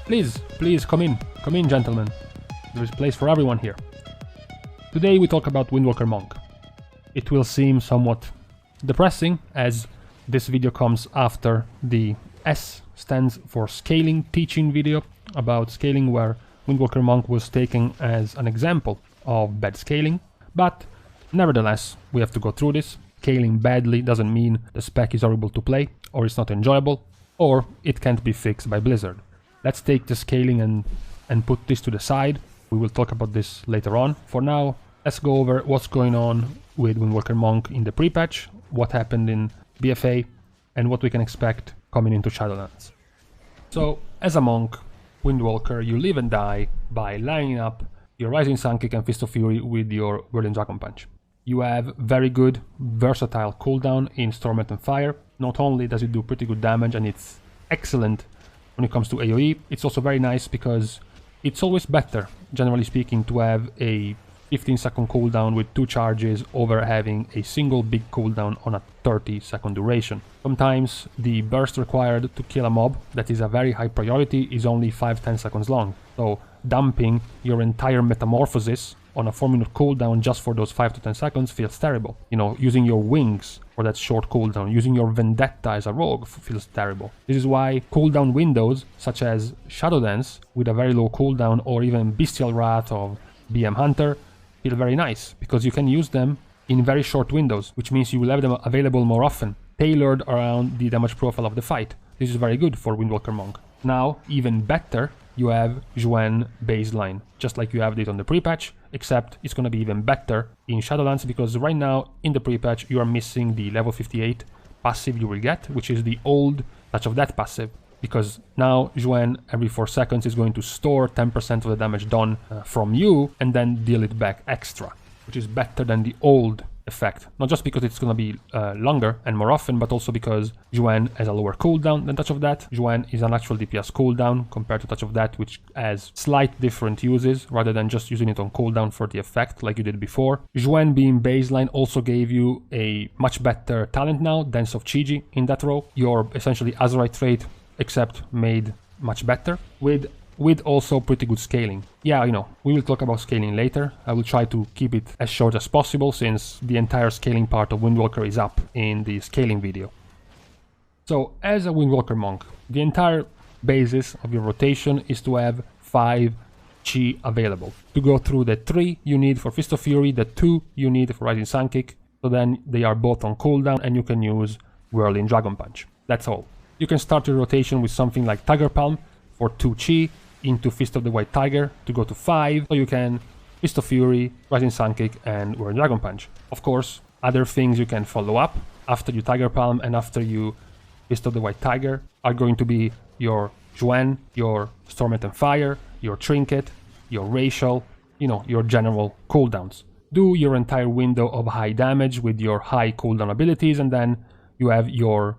Please come in gentlemen. There is place for everyone here. Today we talk about Windwalker Monk. It will seem somewhat depressing as this video comes after the S stands for scaling teaching video about scaling, where Windwalker Monk was taken as an example of bad scaling, but nevertheless we have to go through this. Scaling badly doesn't mean the spec is horrible to play, or it's not enjoyable, or it can't be fixed by Blizzard. Let's take the scaling and put this to the side. We will talk about this later on. For now, let's go over what's going on with Windwalker Monk in the pre-patch, what happened in BFA, and what we can expect coming into Shadowlands. So, as a monk, Windwalker, you live and die by lining up your Rising Sun Kick and Fist of Fury with your Whirling Dragon Punch. You have very good, versatile cooldown in Stormwind and Fire. Not only does it do pretty good damage and it's excellent when it comes to AoE, it's also very nice because it's always better, generally speaking, to have a 15-second cooldown with 2 charges over having a single big cooldown on a 30-second duration. Sometimes the burst required to kill a mob that is a very high priority is only 5-10 seconds long. So dumping your entire metamorphosis on a 4-minute cooldown just for those 5 to 10 seconds feels terrible. You know, using your wings for that short cooldown, using your Vendetta as a rogue feels terrible. This is why cooldown windows such as Shadowlands with a very low cooldown, or even Bestial Wrath of BM Hunter, feel very nice, because you can use them in very short windows, which means you will have them available more often, tailored around the damage profile of the fight. This is very good for Windwalker Monk. Now, even better, you have Zhuen baseline, just like you have it on the pre-patch, except it's going to be even better in Shadowlands, because right now in the pre-patch you are missing the level 58 passive you will get, which is the old Touch of Death passive, because now Zhuen every 4 seconds is going to store 10% of the damage done from you and then deal it back extra, which is better than the old effect. Not just because it's going to be longer and more often, but also because Zhuen has a lower cooldown than Touch of Death. Zhuen is an actual DPS cooldown compared to Touch of Death, which has slight different uses rather than just using it on cooldown for the effect like you did before. Zhuen being baseline also gave you a much better talent now, Dance of Chi-Ji in that row. Your essentially Azurite trait, except made much better, with also pretty good scaling. Yeah, you know, we will talk about scaling later. I will try to keep it as short as possible, since the entire scaling part of Windwalker is up in the scaling video. So, as a Windwalker Monk, the entire basis of your rotation is to have 5 Chi available. To go through the 3 you need for Fist of Fury, the 2 you need for Rising Sun Kick, so then they are both on cooldown and you can use Whirling Dragon Punch. That's all. You can start your rotation with something like Tiger Palm for 2 Chi, into Fist of the White Tiger to go to 5, so you can Fist of Fury, Rising Sun Kick, and Whirling Dragon Punch. Of course, other things you can follow up after you Tiger Palm and after you Fist of the White Tiger are going to be your Zhuen, your Stormwind and Fire, your Trinket, your Racial, you know, your general cooldowns. Do your entire window of high damage with your high cooldown abilities, and then you have your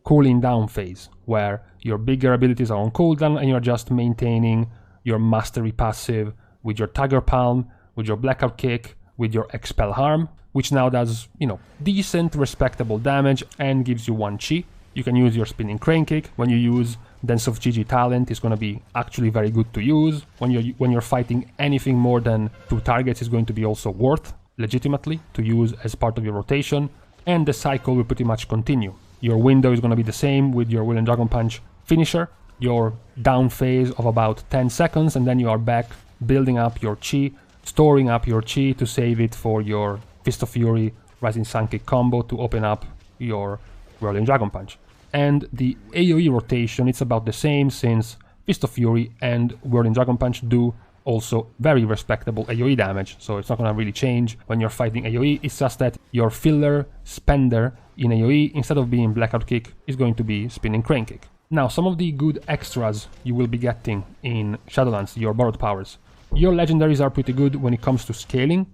cooling down phase, where your bigger abilities are on cooldown and you're just maintaining your mastery passive with your Tiger Palm, with your Blackout Kick, with your Expel Harm, which now does, you know, decent, respectable damage and gives you 1 Chi. You can use your Spinning Crane Kick. When you use Dance of Chi-Ji talent, it's going to be actually very good to use. When you're fighting anything more than 2 targets, it's going to be also worth, legitimately, to use as part of your rotation. And the cycle will pretty much continue. Your window is going to be the same with your Whirling Dragon Punch finisher, your down phase of about 10 seconds, and then you are back building up your Chi, storing up your Chi to save it for your Fist of Fury, Rising Sun Kick combo to open up your Whirling Dragon Punch. And the AoE rotation, it's about the same, since Fist of Fury and Whirling Dragon Punch do also very respectable AoE damage, so it's not going to really change when you're fighting AoE. It's just that your filler spender in AoE, instead of being Blackout Kick, is going to be Spinning Crane Kick. Now, some of the good extras you will be getting in Shadowlands, your borrowed powers. Your legendaries are pretty good when it comes to scaling.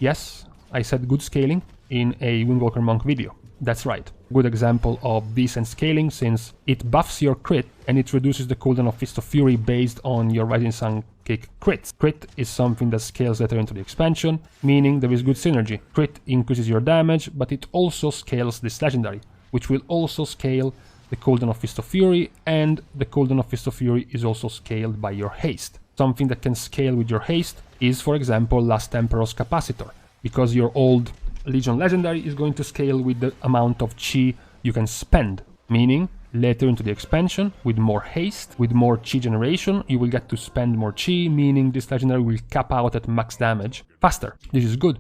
Yes, I said good scaling in a Windwalker Monk video. That's right. Good example of decent scaling, since it buffs your crit and it reduces the cooldown of Fist of Fury based on your Rising Sun Kick crits. Crit is something that scales later into the expansion, meaning there is good synergy. Crit increases your damage, but it also scales this legendary, which will also scale the cooldown of Fist of Fury, and the cooldown of Fist of Fury is also scaled by your haste. Something that can scale with your haste is, for example, Last Emperor's Capacitor, because your old Legion Legendary is going to scale with the amount of chi you can spend, meaning later into the expansion, with more haste, with more chi generation, you will get to spend more chi, meaning this legendary will cap out at max damage faster. This is good.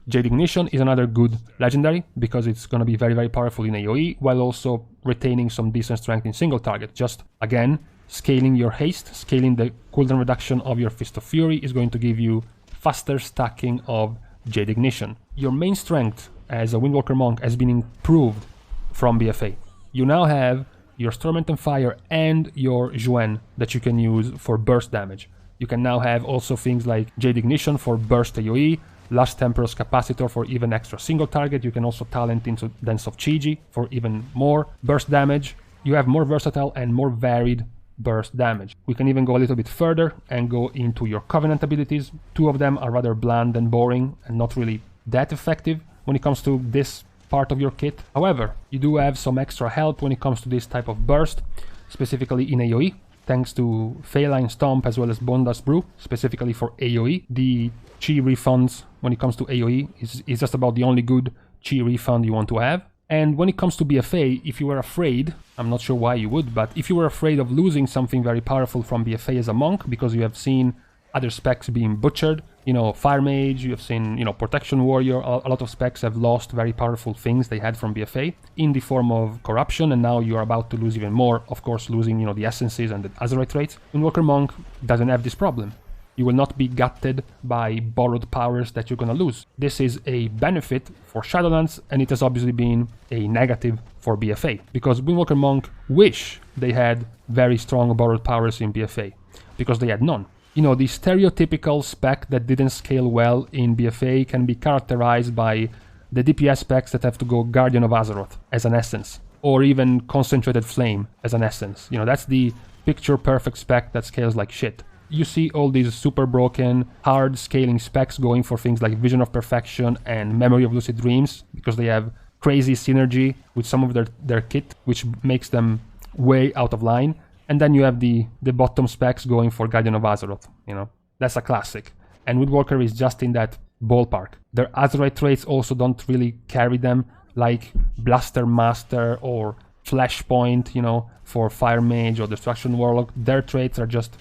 Jade Ignition is another good legendary, because it's going to be very, very powerful in AoE, while also retaining some decent strength in single target. Just, again, scaling your haste, scaling the cooldown reduction of your Fist of Fury is going to give you faster stacking of Jade Ignition. Your main strength as a Windwalker Monk has been improved from BFA. You now have your Torment and Fire and your Zhuen that you can use for burst damage. You can now have also things like Jade Ignition for burst AoE, Last Emperor's Capacitor for even extra single target. You can also talent into Dance of Chi-Ji for even more burst damage. You have more versatile and more varied burst damage. We can even go a little bit further and go into your Covenant abilities. Two of them are rather bland and boring and not really that effective when it comes to this part of your kit. However, you do have some extra help when it comes to this type of burst, specifically in AoE, thanks to Feline Stomp as well as Bone Dust Brew, specifically for AoE. The chi refunds when it comes to AoE is just about the only good chi refund you want to have. And when it comes to BFA, if you were afraid, I'm not sure why you would, but if you were afraid of losing something very powerful from BFA as a monk, because you have seen other specs being butchered, you know, Fire Mage, you have seen, you know, Protection Warrior, a lot of specs have lost very powerful things they had from BFA in the form of corruption, and now you're about to lose even more, of course, losing, you know, the essences and the Azerite traits. Windwalker Monk doesn't have this problem. You will not be gutted by borrowed powers that you're gonna lose. This is a benefit for Shadowlands, and it has obviously been a negative for BFA, because Windwalker Monk wish they had very strong borrowed powers in BFA, because they had none. You know, the stereotypical spec that didn't scale well in BFA can be characterized by the DPS specs that have to go Guardian of Azeroth as an essence, or even Concentrated Flame as an essence. You know, that's the picture-perfect spec that scales like shit. You see all these super broken, hard scaling specs going for things like Vision of Perfection and Memory of Lucid Dreams, because they have crazy synergy with some of their kit, which makes them way out of line. And then you have the bottom specs going for Guardian of Azeroth, you know. That's a classic. And Windwalker is just in that ballpark. Their Azerite traits also don't really carry them, like Blaster Master or Flashpoint, you know, for Fire Mage or Destruction Warlock. Their traits are just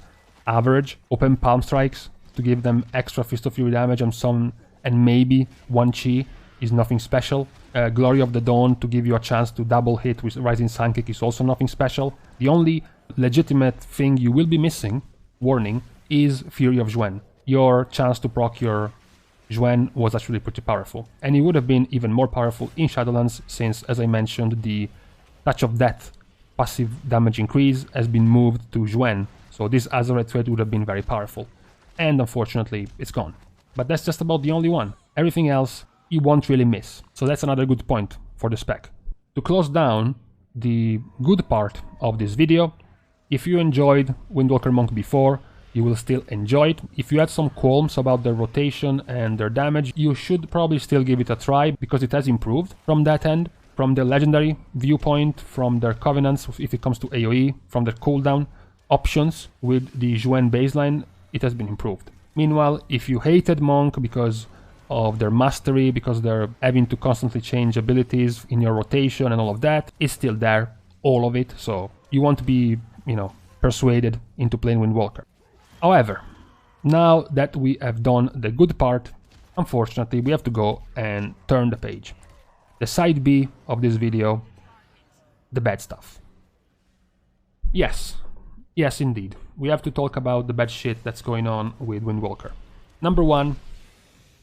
average. Open Palm Strikes to give them extra Fist of Fury damage and maybe one chi is nothing special. Glory of the Dawn to give you a chance to double hit with Rising Sun Kick is also nothing special. The only legitimate thing you will be missing, warning, is Fury of Zhuen. Your chance to proc your Zhuen was actually pretty powerful. And it would have been even more powerful in Shadowlands since, as I mentioned, the Touch of Death passive damage increase has been moved to Zhuen. So this Azerite trait would have been very powerful. And unfortunately, it's gone. But that's just about the only one. Everything else, you won't really miss. So that's another good point for the spec. To close down the good part of this video, if you enjoyed Windwalker Monk before, you will still enjoy it. If you had some qualms about their rotation and their damage, you should probably still give it a try, because it has improved from that end, from the legendary viewpoint, from their covenants if it comes to AoE, from their cooldown options with the Zhuen baseline, it has been improved. Meanwhile, if you hated Monk because of their mastery, because they're having to constantly change abilities in your rotation and all of that, it's still there, all of it, so you won't be, you know, persuaded into playing Windwalker. However, now that we have done the good part, unfortunately we have to go and turn the page. The side B of this video, the bad stuff. Yes indeed, we have to talk about the bad shit that's going on with Windwalker. Number one,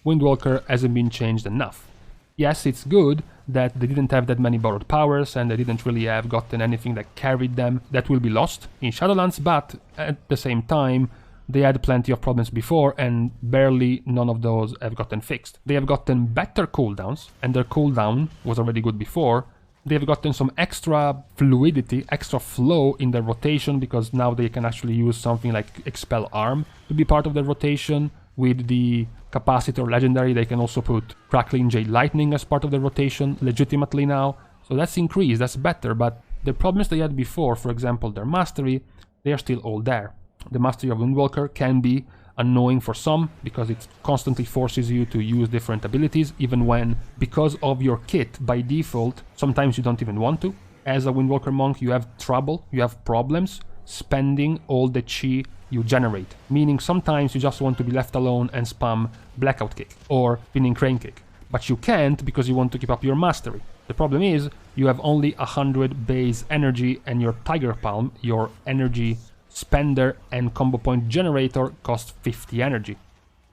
Windwalker hasn't been changed enough. Yes, it's good that they didn't have that many borrowed powers and they didn't really have gotten anything that carried them that will be lost in Shadowlands, but at the same time, they had plenty of problems before and barely none of those have gotten fixed. They have gotten better cooldowns, and their cooldown was already good before. They have gotten some extra fluidity, extra flow in their rotation, because now they can actually use something like Expel Arm to be part of their rotation. With the Capacitor Legendary, they can also put Crackling Jade Lightning as part of their rotation legitimately now. So that's increased, that's better, but The problems they had before, for example, their mastery, they are still all there. The mastery of Windwalker can be annoying for some because it constantly forces you to use different abilities, even when, because of your kit by default, sometimes you don't even want to. As a Windwalker monk, you have trouble, you have problems spending all the chi you generate, meaning sometimes you just want to be left alone and spam blackout kick or spinning crane kick, but you can't because you want to keep up your mastery. The problem is you have only 100 base energy, and your Tiger Palm, your energy spender and combo point generator, costs 50 energy.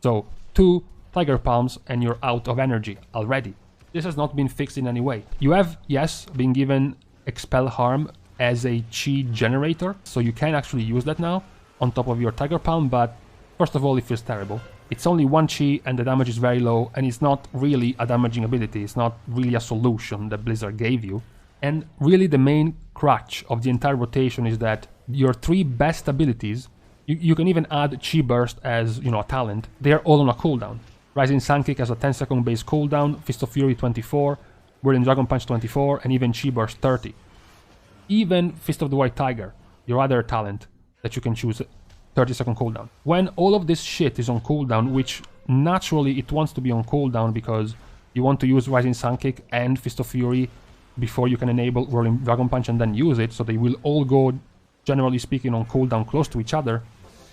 So 2 Tiger Palms and you're out of energy already. This has not been fixed in any way. You have, yes, been given Expel Harm as a chi generator, so you can actually use that now on top of your Tiger Palm, but first of all, it feels terrible. It's only 1 chi and the damage is very low, and it's not really a damaging ability. It's not really a solution that Blizzard gave you. And really the main crutch of the entire rotation is that your 3 best abilities, you can even add Chi Burst as, you know, a talent, they are all on a cooldown. Rising Sun Kick has a 10-second base cooldown, Fist of Fury 24, Whirling Dragon Punch 24, and even Chi Burst 30. Even Fist of the White Tiger, your other talent that you can choose, 30-second cooldown. When all of this shit is on cooldown, which naturally it wants to be on cooldown because you want to use Rising Sun Kick and Fist of Fury before you can enable Whirling Dragon Punch and then use it, so they will all go, generally speaking, on cooldown close to each other.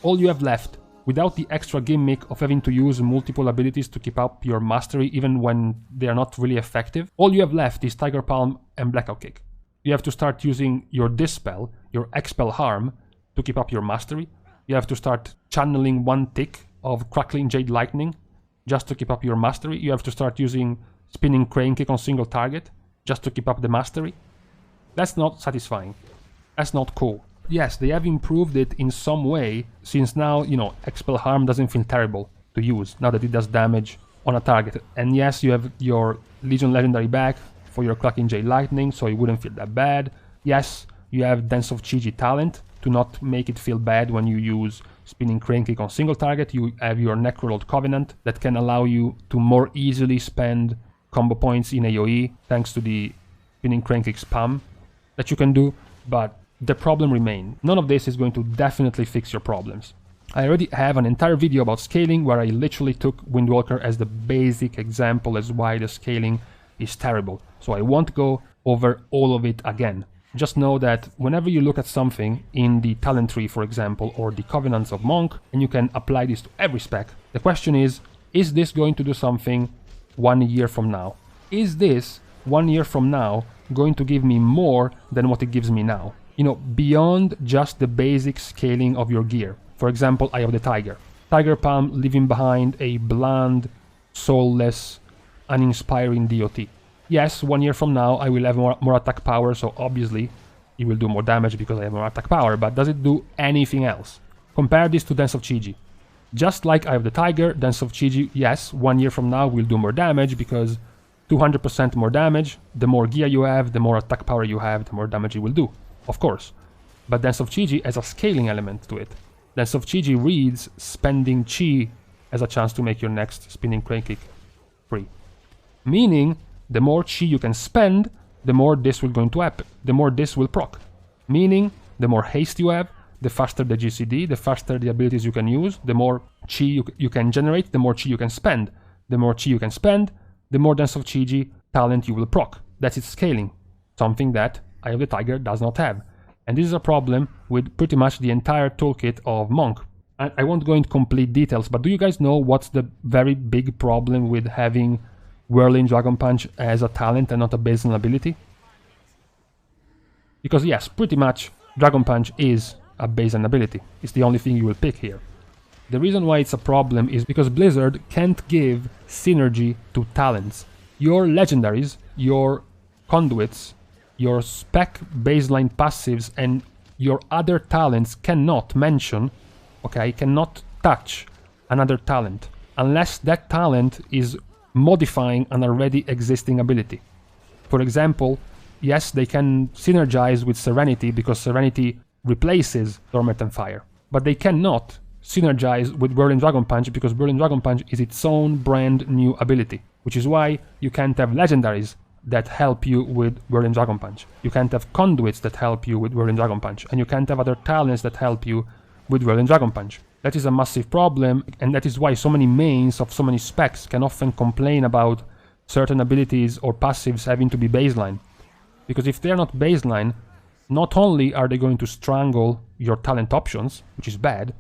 All you have left, without the extra gimmick of having to use multiple abilities to keep up your mastery even when they are not really effective, all you have left is Tiger Palm and Blackout Kick. You have to start using your Dispel, your Expel Harm, to keep up your mastery. You have to start channeling 1 tick of Crackling Jade Lightning just to keep up your mastery. You have to start using Spinning Crane Kick on single target just to keep up the mastery. That's not satisfying. That's not cool. Yes, they have improved it in some way, since now, you know, Expel Harm doesn't feel terrible to use, now that it does damage on a target. And yes, you have your Legion Legendary back for your Crackling Jade Lightning, so it wouldn't feel that bad. Yes, you have Dance of Chi-Ji talent to not make it feel bad when you use Spinning Crane Kick on single target. You have your Necrolord Covenant that can allow you to more easily spend combo points in AoE thanks to the Spinning Crane Kick spam that you can do, but the problem remains. None of this is going to definitely fix your problems. I already have an entire video about scaling where I literally took Windwalker as the basic example as why the scaling is terrible, so I won't go over all of it again. Just know that whenever you look at something in the talent tree, for example, or the Covenants of Monk, and you can apply this to every spec, the question is this going to do something 1 year from now? Is this 1 year from now going to give me more than what it gives me now? You know, beyond just the basic scaling of your gear. For example, I have the Tiger. Tiger Palm leaving behind a bland, soulless, uninspiring DOT. Yes, 1 year from now I will have more attack power, so obviously it will do more damage because I have more attack power, but does it do anything else? Compare this to Dance of Chi-Ji. Just like I have the Tiger, Dance of Chi-Ji, yes, 1 year from now will do more damage because 200% more damage, the more gear you have, the more attack power you have, the more damage it will do, of course. But Dance of Chi-Ji has a scaling element to it. Dance of Chi-Ji reads spending Chi as a chance to make your next Spinning Crane Kick free. Meaning, the more Chi you can spend, the more this will going to happen, the more this will proc. Meaning, the more haste you have, the faster the GCD, the faster the abilities you can use, the more Chi you can generate, the more Chi you can spend. The more Chi you can spend, the more Dance of Chi-Ji talent you will proc. That's its scaling, something that Eye of the Tiger does not have. And this is a problem with pretty much the entire toolkit of Monk. I won't go into complete details, but do you guys know what's the very big problem with having Whirling Dragon Punch as a talent and not a baseline ability? Because yes, pretty much Dragon Punch is a baseline ability. It's the only thing you will pick here. The reason why it's a problem is because Blizzard can't give synergy to talents. Your legendaries, your conduits, your spec baseline passives and your other talents cannot mention, okay, cannot touch another talent unless that talent is modifying an already existing ability. For example, yes, they can synergize with Serenity because Serenity replaces Dormant and Fire, but they cannot synergize with Whirling Dragon Punch because Whirling Dragon Punch is its own brand new ability, which is why you can't have legendaries that help you with Whirling Dragon Punch. You can't have conduits that help you with Whirling Dragon Punch. And you can't have other talents that help you with Whirling Dragon Punch. That is a massive problem, and that is why so many mains of so many specs can often complain about certain abilities or passives having to be baseline. Because if they're not baseline, not only are they going to strangle your talent options, which is bad,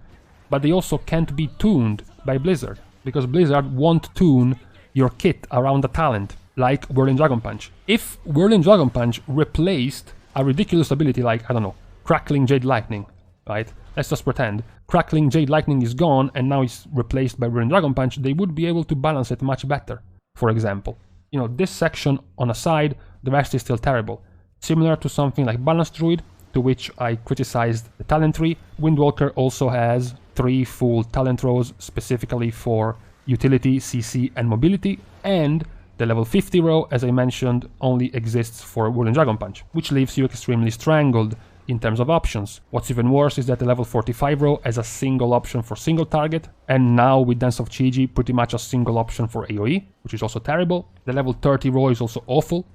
but they also can't be tuned by Blizzard. Because Blizzard won't tune your kit around a talent, like Whirling Dragon Punch. If Whirling Dragon Punch replaced a ridiculous ability like, I don't know, Crackling Jade Lightning, right? Let's just pretend Crackling Jade Lightning is gone and now it's replaced by Whirling Dragon Punch, they would be able to balance it much better, for example. You know, this section on a side, the rest is still terrible. Similar to something like Balance Druid, to which I criticized the talent tree, Windwalker also has 3 full talent rows specifically for utility, CC and mobility, and the level 50 row, as I mentioned, only exists for Whirling Dragon Punch, which leaves you extremely strangled in terms of options. What's even worse is that the level 45 row has a single option for single target, and now with Dance of Chi-Ji, pretty much a single option for AoE, which is also terrible. The level 30 row is also awful.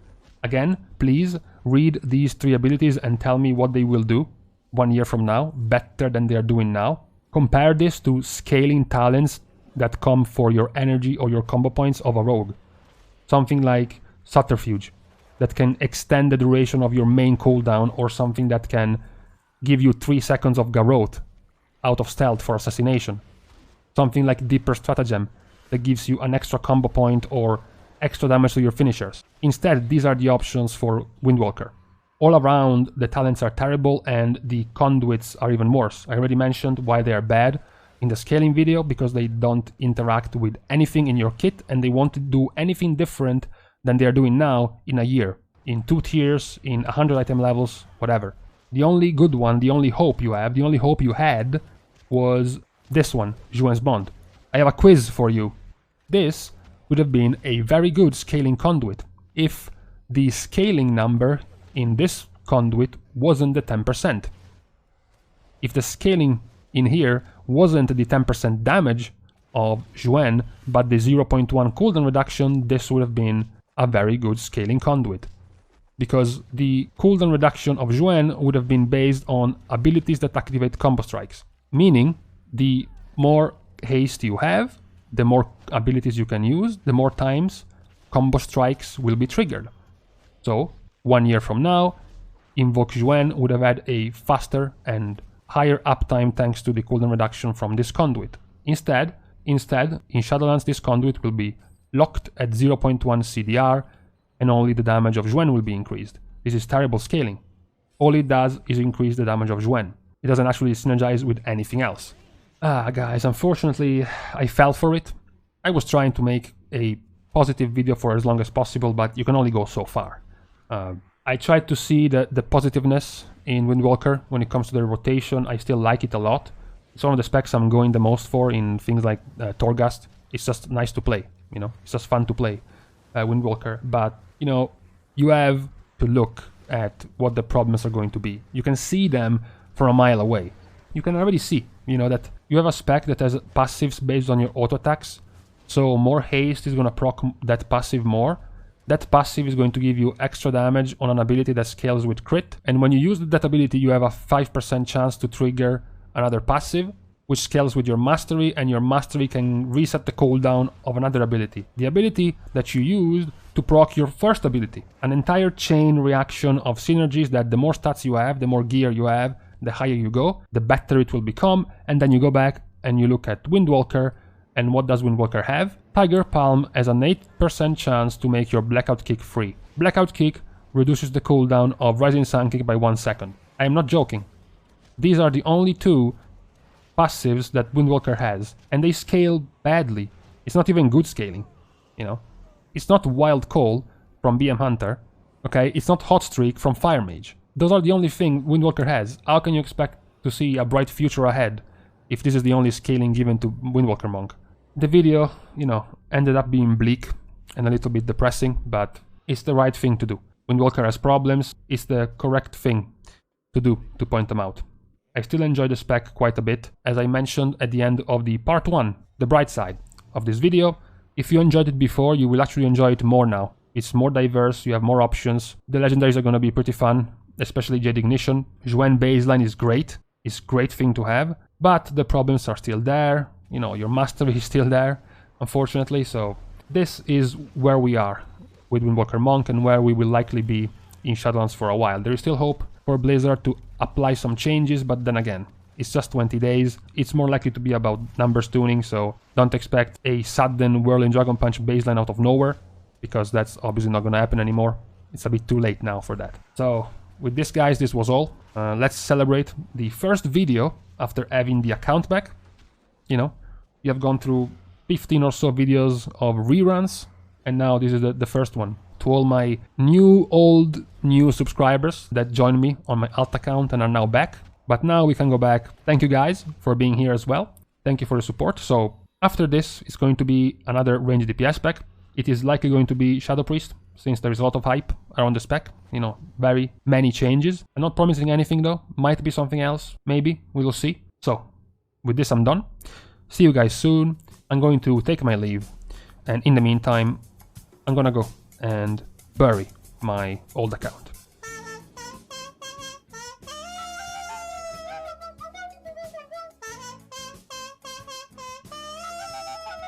Again, please read these 3 abilities and tell me what they will do 1 year from now, better than they are doing now. Compare this to scaling talents that come for your energy or your combo points of a rogue. Something like Subterfuge, that can extend the duration of your main cooldown, or something that can give you 3 seconds of Garrote out of stealth for assassination. Something like Deeper Stratagem, that gives you an extra combo point or extra damage to your finishers. Instead, these are the options for Windwalker. All around, the talents are terrible and the conduits are even worse. I already mentioned why they are bad in the scaling video, because they don't interact with anything in your kit and they won't do anything different than they are doing now in a year. In 2 tiers, in 100 item levels, whatever. The only good one, the only hope you have, the only hope you had was this one, Juan's Bond. I have a quiz for you. This would have been a very good scaling conduit if the scaling number in this conduit wasn't the 10%. If the scaling in here wasn't the 10% damage of Juan, but the 0.1 cooldown reduction, this would have been a very good scaling conduit. Because the cooldown reduction of Juan would have been based on abilities that activate combo strikes. Meaning, the more haste you have, the more abilities you can use, the more times combo strikes will be triggered. So, 1 year from now, Invoke Juan would have had a faster and higher uptime thanks to the cooldown reduction from this conduit. Instead, in Shadowlands, this conduit will be locked at 0.1 CDR, and only the damage of Juan will be increased. This is terrible scaling. All it does is increase the damage of Juan. It doesn't actually synergize with anything else. Guys, unfortunately, I fell for it. I was trying to make a positive video for as long as possible, but you can only go so far. I tried to see the positiveness in Windwalker when it comes to the rotation. I still like it a lot. It's one of the specs I'm going the most for in things like Torghast. It's just nice to play, you know? It's just fun to play Windwalker. But, you know, you have to look at what the problems are going to be. You can see them from a mile away. You can already see, you know, that you have a spec that has passives based on your auto attacks. So more haste is going to proc that passive more. That passive is going to give you extra damage on an ability that scales with crit. And when you use that ability, you have a 5% chance to trigger another passive, which scales with your mastery, and your mastery can reset the cooldown of another ability. The ability that you used to proc your first ability. An entire chain reaction of synergies that the more stats you have, the more gear you have, the higher you go, the better it will become. And then you go back and you look at Windwalker, and what does Windwalker have? Tiger Palm has an 8% chance to make your Blackout Kick free. Blackout Kick reduces the cooldown of Rising Sun Kick by 1 second. I am not joking. These are the only 2 passives that Windwalker has, and they scale badly. It's not even good scaling, you know. It's not Wild Call from BM Hunter, okay? It's not Hot Streak from Fire Mage. Those are the only thing Windwalker has. How can you expect to see a bright future ahead if this is the only scaling given to Windwalker Monk? The video, you know, ended up being bleak and a little bit depressing, but it's the right thing to do. Windwalker has problems, it's the correct thing to do to point them out. I still enjoy the spec quite a bit, as I mentioned at the end of the part 1, the bright side of this video. If you enjoyed it before, you will actually enjoy it more now. It's more diverse, you have more options. The legendaries are going to be pretty fun, especially Jade Ignition. Zhuen baseline is great. It's a great thing to have, but the problems are still there. You know, your mastery is still there, unfortunately. So this is where we are with Windwalker Monk and where we will likely be in Shadowlands for a while. There is still hope for Blizzard to apply some changes, but then again, it's just 20 days. It's more likely to be about numbers tuning, so don't expect a sudden Whirling Dragon Punch baseline out of nowhere, because that's obviously not going to happen anymore. It's a bit too late now for that. So with this, guys, this was all. Let's celebrate the first video after having the account back. You know, you have gone through 15 or so videos of reruns, and now this is the first one. To all my new subscribers that joined me on my alt account and are now back. But now we can go back. Thank you guys for being here as well. Thank you for the support. So after this, it's going to be another range DPS spec. It is likely going to be Shadow Priest, since there is a lot of hype around the spec. You know, very many changes. I'm not promising anything though. Might be something else. Maybe. We will see. So with this, I'm done. See you guys soon. I'm going to take my leave. And in the meantime, I'm gonna go and bury my old account.